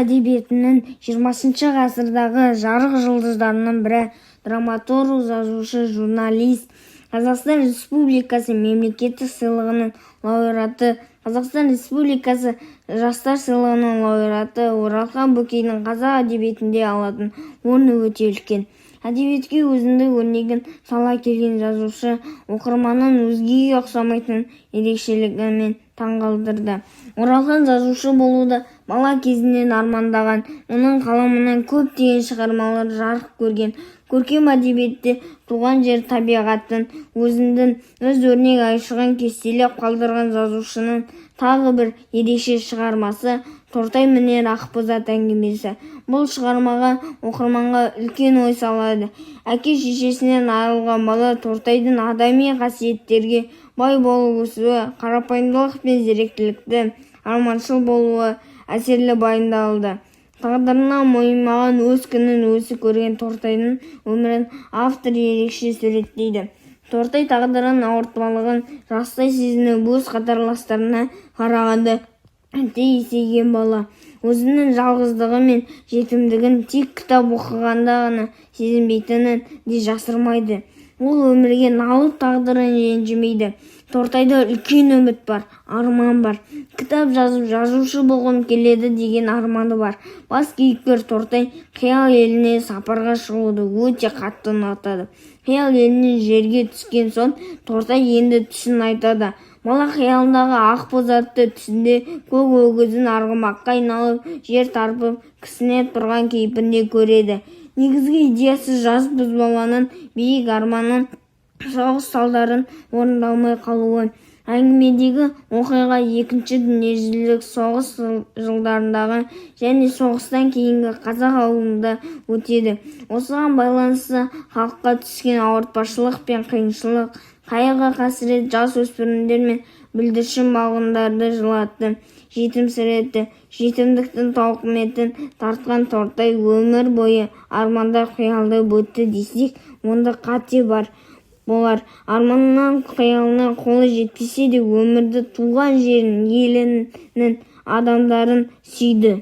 әдебиетінің 20 ғасырдағы жарық жұлдыздарының бірі, драматург, жазушы, журналист, Қазақстан Республикасы мемлекеттік сыйлығының лауреаты, Қазақстан Республикасы жастар сыйлығының лауреаты. Оралхан Бөкейдің қазақ әдебиетінде алатын орны өте үлкен. Әдебиетке өзіндік өрнегін сала келген жазушы оқырманын өзгеге ұқсамайтын ерекшелігімен таңғалдырды. Оралхан жазушы болуды бала кезінен армандаған, оның қаламынан көптеген шығармалар жарық көрген. Көркем әдебиетте туған жер табиғатын өз өрнек айшығын кестелеп қалдырған жазушының тағы бір ерекше шығармасы Тортай мінер Ақбозат әңгімесі. Бұл шығармаға оқырманға үлкен ой салады. Әке-шешесінен айырылған бала Тортайдың адами қасиеттерге бай болып өсуі, қарапайымдылық пен зеректілікті, арманшыл болуы әсерлі баяндалды. Тағдырына мойымаған өз күнін өзі көрген Тортайдың өмірін автор ерекше суреттейді. Тортай тағдырын ауыртпалығын жастай сезініп, өз қатарластарына қарағанда өте есейген бала. Өзінің жалғыздығы мен жетімдігін тек кітап оқығанда ғана сезінбейтінін де жасырмайды. Ол өмірге налып тағдырын ренжімейді. Тортайда үлкен үміт бар, арман бар. Кітап жазып жазушы болғым келеді деген арманы бар. Бас кейіпкер Тортай қиял еліне сапарға шығуды өте қатты ұнатады. Қиял елінен жерге түскен соң Тортай енді түсін айтады. Бала қиялындағы Ақбозатты түсінде көк өгізін арғымаққа айналып, жер тарпып, кісінеп тұрған кейпінде көреді. Негізгі идеясы жас баланың биік арманын, соғыс салдарын орындалмай қалуы. Әңгімедегі оқиға Екінші дүниежүзілік соғыс жылдарындағы және соғыстан кейінгі қазақ ауылында өтеді. Осыған байланысты халыққа түскен ауыртпашылық пен қиыншылық, қайғы қасірет жас өспірімдер мен бүлдіршін балғындарды жылатты, жетімсіретті. Жетімдіктің тауқыметін тартқан Тортай өмір бойы арманда қиялдап өтті десек, онда қате болар. Арманынан қиялына қолы жетпесе де өмірді, туған жерін, елінің адамдарын сүйді.